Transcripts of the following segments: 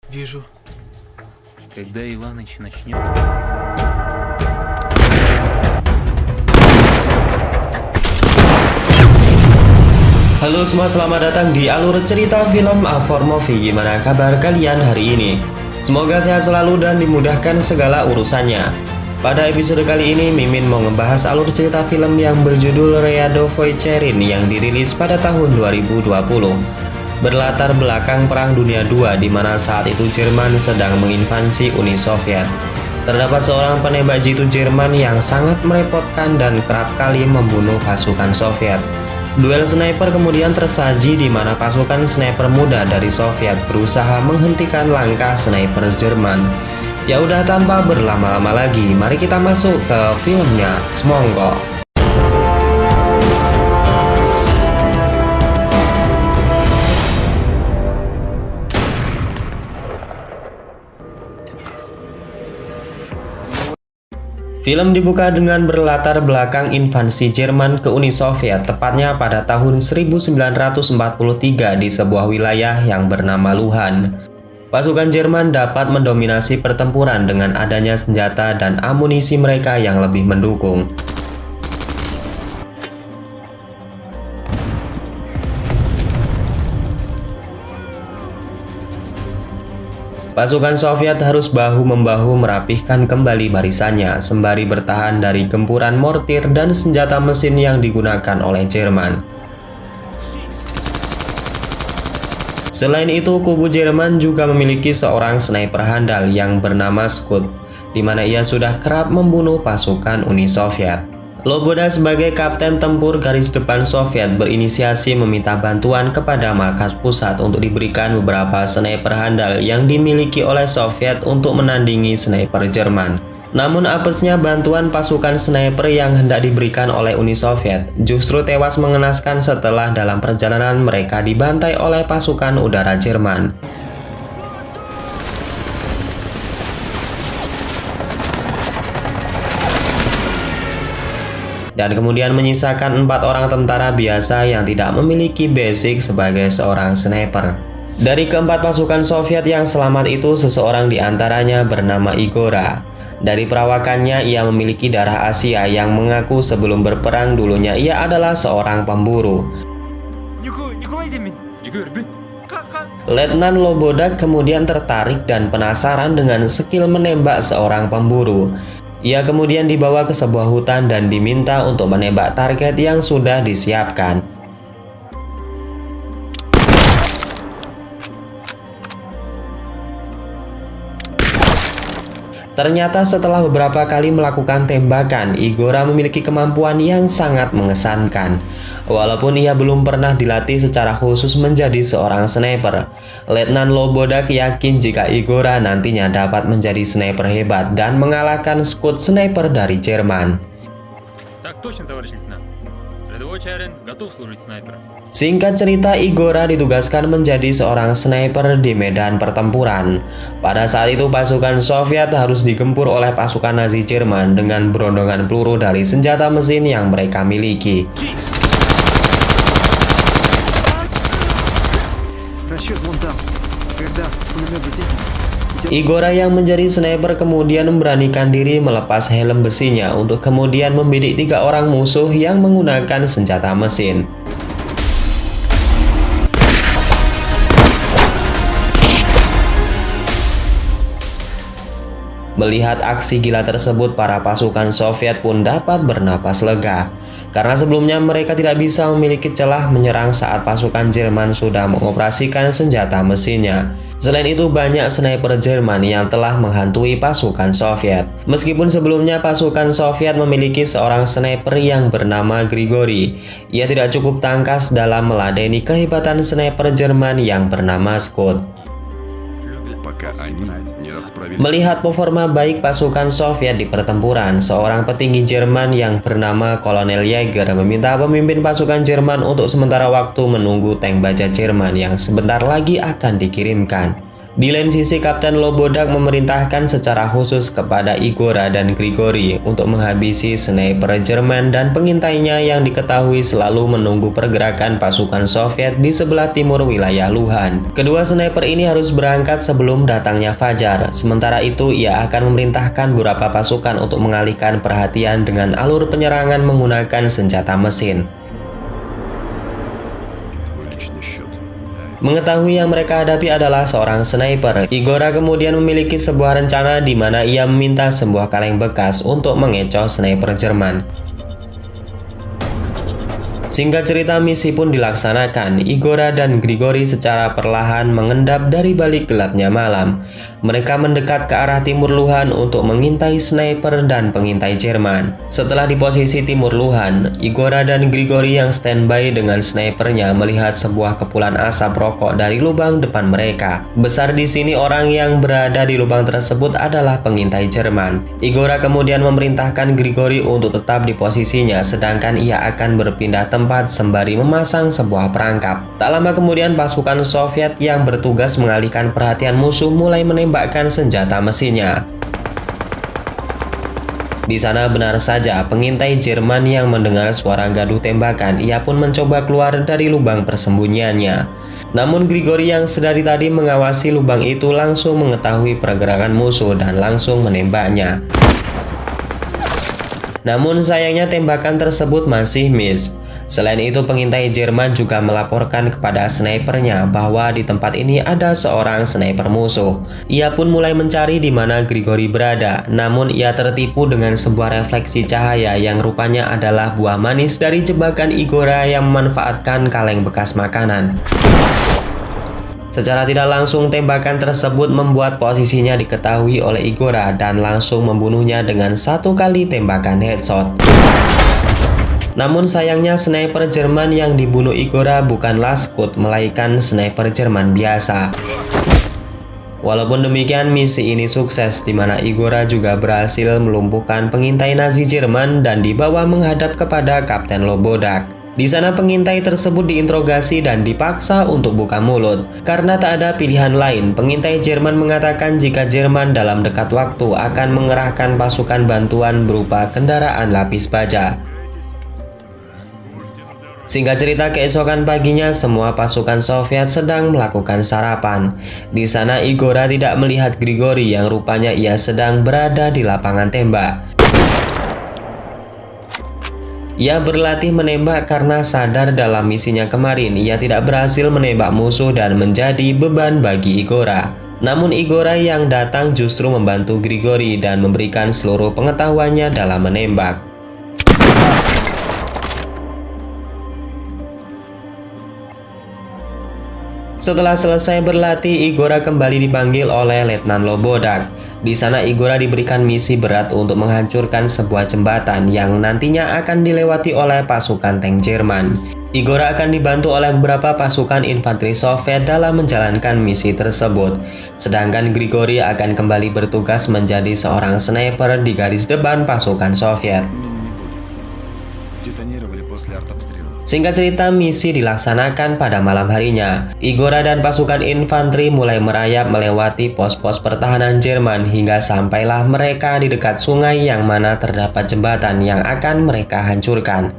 Вижу. Когда Иваныч начнет... Halo semua, selamat datang di alur cerita film A4 Movie. Gimana kabar kalian hari ini? Semoga sehat selalu dan dimudahkan segala urusannya. Pada episode kali ini, Mimin mau ngebahas alur cerita film yang berjudul Rjado Vojtěrin yang dirilis pada tahun 2020. Berlatar belakang Perang Dunia II, di mana saat itu Jerman sedang menginvasi Uni Soviet. Terdapat seorang penembak jitu Jerman yang sangat merepotkan dan kerap kali membunuh pasukan Soviet. Duel sniper kemudian tersaji di mana pasukan sniper muda dari Soviet berusaha menghentikan langkah sniper Jerman. Ya udah, tanpa berlama-lama lagi, mari kita masuk ke filmnya. Semonggo. Film dibuka dengan berlatar belakang invasi Jerman ke Uni Soviet, tepatnya pada tahun 1943 di sebuah wilayah yang bernama Luhan. Pasukan Jerman dapat mendominasi pertempuran dengan adanya senjata dan amunisi mereka yang lebih mendukung. Pasukan Soviet harus bahu-membahu merapihkan kembali barisannya, sembari bertahan dari gempuran mortir dan senjata mesin yang digunakan oleh Jerman. Selain itu, kubu Jerman juga memiliki seorang sniper handal yang bernama Scud, di mana ia sudah kerap membunuh pasukan Uni Soviet. Loboda sebagai kapten tempur garis depan Soviet berinisiasi meminta bantuan kepada markas pusat untuk diberikan beberapa sniper handal yang dimiliki oleh Soviet untuk menandingi sniper Jerman. Namun apesnya bantuan pasukan sniper yang hendak diberikan oleh Uni Soviet justru tewas mengenaskan setelah dalam perjalanan mereka dibantai oleh pasukan udara Jerman. Dan kemudian menyisakan 4 orang tentara biasa yang tidak memiliki basic sebagai seorang sniper. Dari keempat pasukan Soviet yang selamat itu, seseorang di antaranya bernama Igora. Dari perawakannya, ia memiliki darah Asia yang mengaku sebelum berperang dulunya ia adalah seorang pemburu. Letnan Loboda kemudian tertarik dan penasaran dengan skill menembak seorang pemburu. Ia kemudian dibawa ke sebuah hutan dan diminta untuk menembak target yang sudah disiapkan. Ternyata setelah beberapa kali melakukan tembakan, Igora memiliki kemampuan yang sangat mengesankan. Walaupun ia belum pernah dilatih secara khusus menjadi seorang sniper, Letnan Loboda yakin jika Igora nantinya dapat menjadi sniper hebat dan mengalahkan skuad sniper dari Jerman. Так точно, товарищ лейтенант. Рядовой Чарин готов служить снайпером. Singkat cerita, Igora ditugaskan menjadi seorang sniper di medan pertempuran. Pada saat itu pasukan Soviet harus digempur oleh pasukan Nazi Jerman dengan berondongan peluru dari senjata mesin yang mereka miliki. Igora yang menjadi sniper kemudian memberanikan diri melepas helm besinya untuk kemudian membidik 3 orang musuh yang menggunakan senjata mesin. Melihat aksi gila tersebut, para pasukan Soviet pun dapat bernapas lega, karena sebelumnya mereka tidak bisa memiliki celah menyerang saat pasukan Jerman sudah mengoperasikan senjata mesinnya. Selain itu, banyak sniper Jerman yang telah menghantui pasukan Soviet. Meskipun sebelumnya pasukan Soviet memiliki seorang sniper yang bernama Grigori, ia tidak cukup tangkas dalam meladeni kehebatan sniper Jerman yang bernama Scud. Melihat performa baik pasukan Soviet di pertempuran, seorang petinggi Jerman yang bernama Kolonel Jäger meminta pemimpin pasukan Jerman untuk sementara waktu menunggu tank baja Jerman yang sebentar lagi akan dikirimkan. Di lain sisi, Kapten Lobodak memerintahkan secara khusus kepada Igora dan Grigori untuk menghabisi sniper Jerman dan pengintainya yang diketahui selalu menunggu pergerakan pasukan Soviet di sebelah timur wilayah Luhan. Kedua sniper ini harus berangkat sebelum datangnya fajar. Sementara itu, ia akan memerintahkan beberapa pasukan untuk mengalihkan perhatian dengan alur penyerangan menggunakan senjata mesin. Mengetahui yang mereka hadapi adalah seorang sniper, Igora kemudian memiliki sebuah rencana di mana ia meminta sebuah kaleng bekas untuk mengecoh sniper Jerman. Singkat cerita, misi pun dilaksanakan. Igora dan Grigori secara perlahan mengendap dari balik gelapnya malam. Mereka mendekat ke arah timur Luhan untuk mengintai sniper dan pengintai Jerman. Setelah di posisi timur Luhan, Igora dan Grigori yang standby dengan snipernya melihat sebuah kepulan asap rokok dari lubang depan mereka. Besar di sini orang yang berada di lubang tersebut adalah pengintai Jerman. Igora kemudian memerintahkan Grigori untuk tetap di posisinya, sedangkan ia akan berpindah tempat sembari memasang sebuah perangkap. Tak lama kemudian pasukan Soviet yang bertugas mengalihkan perhatian musuh mulai menembakkan senjata mesinnya. Di sana benar saja pengintai Jerman yang mendengar suara gaduh tembakan, ia pun mencoba keluar dari lubang persembunyiannya. Namun Grigori yang sedari tadi mengawasi lubang itu langsung mengetahui pergerakan musuh dan langsung menembaknya. Namun sayangnya tembakan tersebut masih miss. Selain itu, pengintai Jerman juga melaporkan kepada snipernya bahwa di tempat ini ada seorang sniper musuh. Ia pun mulai mencari di mana Grigori berada, namun ia tertipu dengan sebuah refleksi cahaya yang rupanya adalah buah manis dari jebakan Igora yang memanfaatkan kaleng bekas makanan. Secara tidak langsung, tembakan tersebut membuat posisinya diketahui oleh Igora dan langsung membunuhnya dengan satu kali tembakan headshot. Namun sayangnya sniper Jerman yang dibunuh Igora bukanlah Scud, melainkan sniper Jerman biasa. Walaupun demikian, misi ini sukses, di mana Igora juga berhasil melumpuhkan pengintai Nazi Jerman dan dibawa menghadap kepada Kapten Lobodak. Di sana pengintai tersebut diinterogasi dan dipaksa untuk buka mulut. Karena tak ada pilihan lain, pengintai Jerman mengatakan jika Jerman dalam dekat waktu akan mengerahkan pasukan bantuan berupa kendaraan lapis baja. Singkat cerita, keesokan paginya semua pasukan Soviet sedang melakukan sarapan. Di sana Igora tidak melihat Grigori yang rupanya ia sedang berada di lapangan tembak. Ia berlatih menembak karena sadar dalam misinya kemarin ia tidak berhasil menembak musuh dan menjadi beban bagi Igora. Namun Igora yang datang justru membantu Grigori dan memberikan seluruh pengetahuannya dalam menembak. Setelah selesai berlatih, Igora kembali dipanggil oleh Letnan Lobodak. Di sana Igora diberikan misi berat untuk menghancurkan sebuah jembatan yang nantinya akan dilewati oleh pasukan tank Jerman. Igora akan dibantu oleh beberapa pasukan infanteri Soviet dalam menjalankan misi tersebut. Sedangkan Grigori akan kembali bertugas menjadi seorang sniper di garis depan pasukan Soviet. Singkat cerita, misi dilaksanakan pada malam harinya. Igora dan pasukan infanteri mulai merayap melewati pos-pos pertahanan Jerman hingga sampailah mereka di dekat sungai yang mana terdapat jembatan yang akan mereka hancurkan.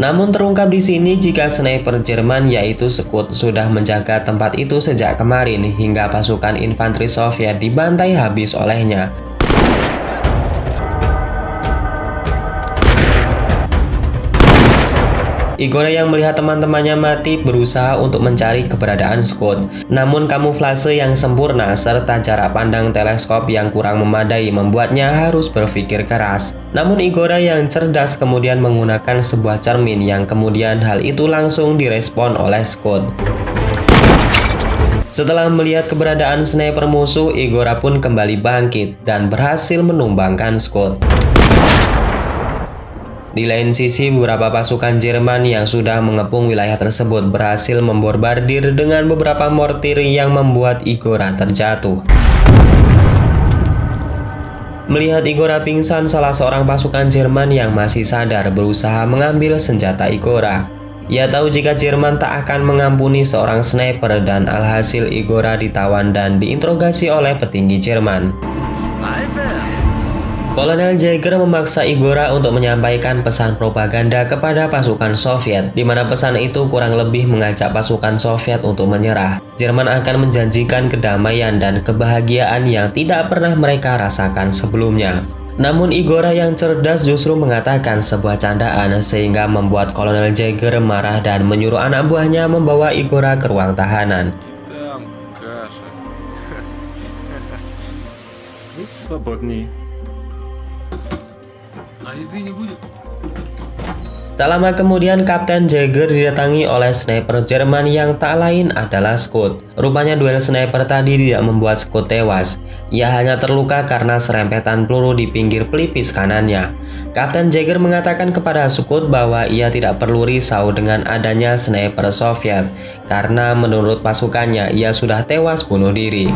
Namun terungkap di sini jika sniper Jerman yaitu Scud sudah menjaga tempat itu sejak kemarin hingga pasukan infanteri Soviet dibantai habis olehnya. Igora yang melihat teman-temannya mati berusaha untuk mencari keberadaan Scud. Namun kamuflase yang sempurna serta jarak pandang teleskop yang kurang memadai membuatnya harus berpikir keras. Namun Igora yang cerdas kemudian menggunakan sebuah cermin yang kemudian hal itu langsung direspon oleh Scud. Setelah melihat keberadaan sniper musuh, Igora pun kembali bangkit dan berhasil menumbangkan Scud. Di lain sisi, beberapa pasukan Jerman yang sudah mengepung wilayah tersebut berhasil membombardir dengan beberapa mortir yang membuat Igora terjatuh. Melihat Igora pingsan, salah seorang pasukan Jerman yang masih sadar berusaha mengambil senjata Igora. Ia tahu jika Jerman tak akan mengampuni seorang sniper dan alhasil Igora ditawan dan diinterogasi oleh petinggi Jerman. Kolonel Jäger memaksa Igora untuk menyampaikan pesan propaganda kepada pasukan Soviet, di mana pesan itu kurang lebih mengajak pasukan Soviet untuk menyerah. Jerman akan menjanjikan kedamaian dan kebahagiaan yang tidak pernah mereka rasakan sebelumnya. Namun Igora yang cerdas justru mengatakan sebuah candaan sehingga membuat Kolonel Jäger marah dan menyuruh anak buahnya membawa Igora ke ruang tahanan. Свободнее. Tak lama kemudian Kapten Jäger didatangi oleh sniper Jerman yang tak lain adalah Scott. Rupanya duel sniper tadi tidak membuat Scott tewas. Ia hanya terluka karena serempetan peluru di pinggir pelipis kanannya. Kapten Jäger mengatakan kepada Scott bahwa ia tidak perlu risau dengan adanya sniper Soviet, karena menurut pasukannya ia sudah tewas bunuh diri.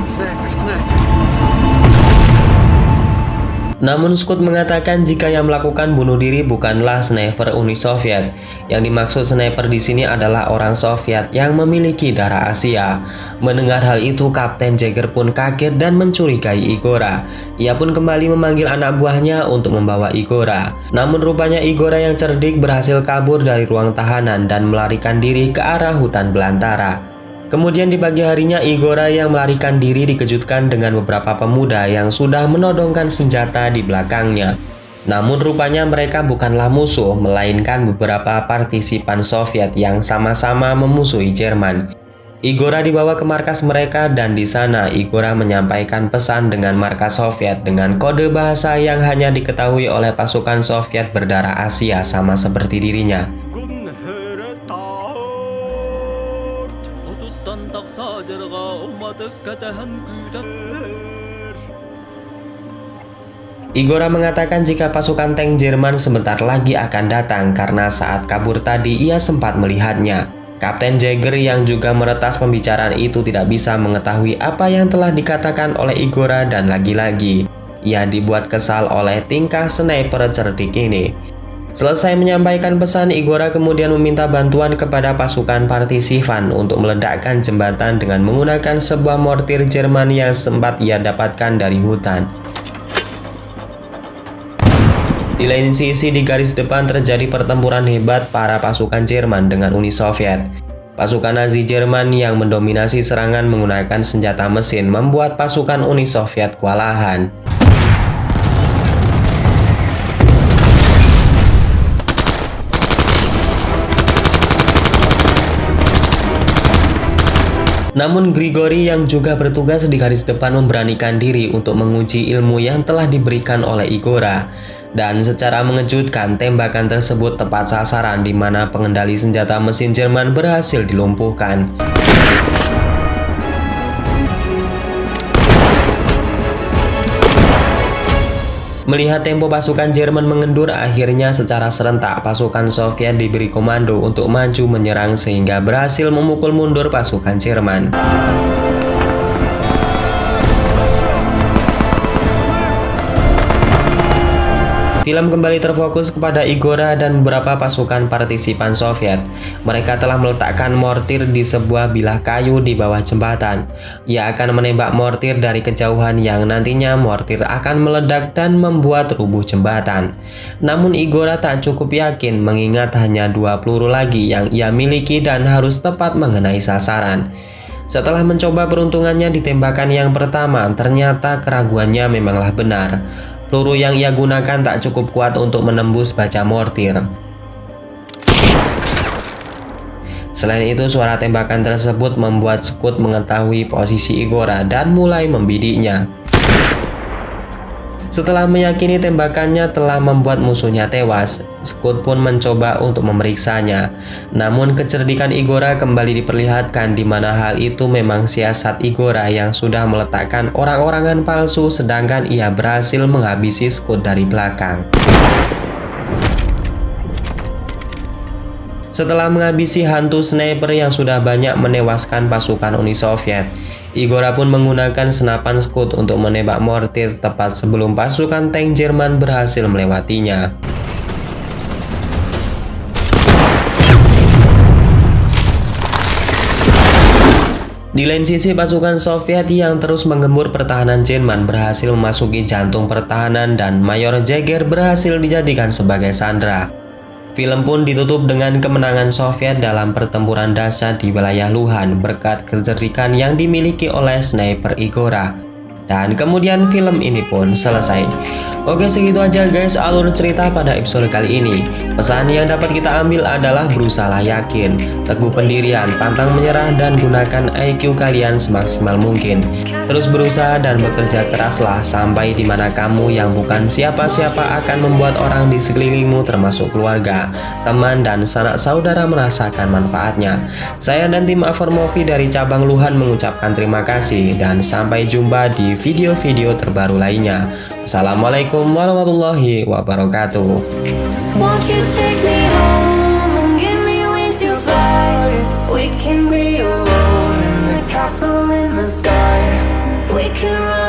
Namun Scott mengatakan jika yang melakukan bunuh diri bukanlah sniper Uni Soviet. Yang dimaksud sniper di sini adalah orang Soviet yang memiliki darah Asia. Mendengar hal itu, Kapten Jäger pun kaget dan mencurigai Igora. Ia pun kembali memanggil anak buahnya untuk membawa Igora. Namun rupanya Igora yang cerdik berhasil kabur dari ruang tahanan dan melarikan diri ke arah hutan belantara. Kemudian di pagi harinya Igora yang melarikan diri dikejutkan dengan beberapa pemuda yang sudah menodongkan senjata di belakangnya. Namun rupanya mereka bukanlah musuh, melainkan beberapa partisipan Soviet yang sama-sama memusuhi Jerman. Igora dibawa ke markas mereka dan di sana Igora menyampaikan pesan dengan markas Soviet dengan kode bahasa yang hanya diketahui oleh pasukan Soviet berdarah Asia sama seperti dirinya. Igora mengatakan jika pasukan tank Jerman sebentar lagi akan datang karena saat kabur tadi ia sempat melihatnya. Kapten Jäger yang juga meretas pembicaraan itu tidak bisa mengetahui apa yang telah dikatakan oleh Igora dan lagi-lagi ia dibuat kesal oleh tingkah sniper cerdik ini. Selesai menyampaikan pesan, Igora kemudian meminta bantuan kepada pasukan partisipan untuk meledakkan jembatan dengan menggunakan sebuah mortir Jerman yang sempat ia dapatkan dari hutan. Di lain sisi, di garis depan terjadi pertempuran hebat para pasukan Jerman dengan Uni Soviet. Pasukan Nazi Jerman yang mendominasi serangan menggunakan senjata mesin membuat pasukan Uni Soviet kewalahan. Namun Grigori yang juga bertugas di garis depan memberanikan diri untuk menguji ilmu yang telah diberikan oleh Igora. Dan secara mengejutkan tembakan tersebut tepat sasaran di mana pengendali senjata mesin Jerman berhasil dilumpuhkan. Melihat tempo pasukan Jerman mengendur, akhirnya secara serentak pasukan Soviet diberi komando untuk maju menyerang sehingga berhasil memukul mundur pasukan Jerman. Film kembali terfokus kepada Igora dan beberapa pasukan partisipan Soviet. Mereka telah meletakkan mortir di sebuah bilah kayu di bawah jembatan. Ia akan menembak mortir dari kejauhan yang nantinya mortir akan meledak dan membuat rubuh jembatan. Namun Igora tak cukup yakin mengingat hanya 2 peluru lagi yang ia miliki dan harus tepat mengenai sasaran. Setelah mencoba peruntungannya di tembakan yang pertama, ternyata keraguannya memanglah benar. Peluru yang ia gunakan tak cukup kuat untuk menembus baja mortir. Selain itu, suara tembakan tersebut membuat Scott mengetahui posisi Igora dan mulai membidiknya. Setelah meyakini tembakannya telah membuat musuhnya tewas, Scott pun mencoba untuk memeriksanya. Namun kecerdikan Igora kembali diperlihatkan di mana hal itu memang siasat Igora yang sudah meletakkan orang-orangan palsu sedangkan ia berhasil menghabisi Scott dari belakang. Setelah menghabisi hantu sniper yang sudah banyak menewaskan pasukan Uni Soviet, Igora pun menggunakan senapan Scud untuk menembak mortir tepat sebelum pasukan tank Jerman berhasil melewatinya. Di lain sisi, pasukan Soviet yang terus menggempur pertahanan Jerman berhasil memasuki jantung pertahanan dan Mayor Jäger berhasil dijadikan sebagai sandera. Film pun ditutup dengan kemenangan Soviet dalam pertempuran dahsyat di wilayah Luhan berkat kecerdikan yang dimiliki oleh sniper Igora. Dan kemudian film ini pun selesai. Oke, segitu aja guys alur cerita pada episode kali ini. Pesan yang dapat kita ambil adalah berusaha yakin, teguh pendirian, pantang menyerah, dan gunakan IQ kalian semaksimal mungkin. Terus berusaha dan bekerja keraslah sampai dimana kamu yang bukan siapa-siapa akan membuat orang di sekelilingmu termasuk keluarga, teman, dan sanak saudara merasakan manfaatnya. Saya dan tim Aformovi dari cabang Luhan mengucapkan terima kasih dan sampai jumpa di video-video terbaru lainnya. Assalamualaikum warahmatullahi wabarakatuh. Won't you take me home and give me wings to fly? We can be alone in the castle in the sky. We can run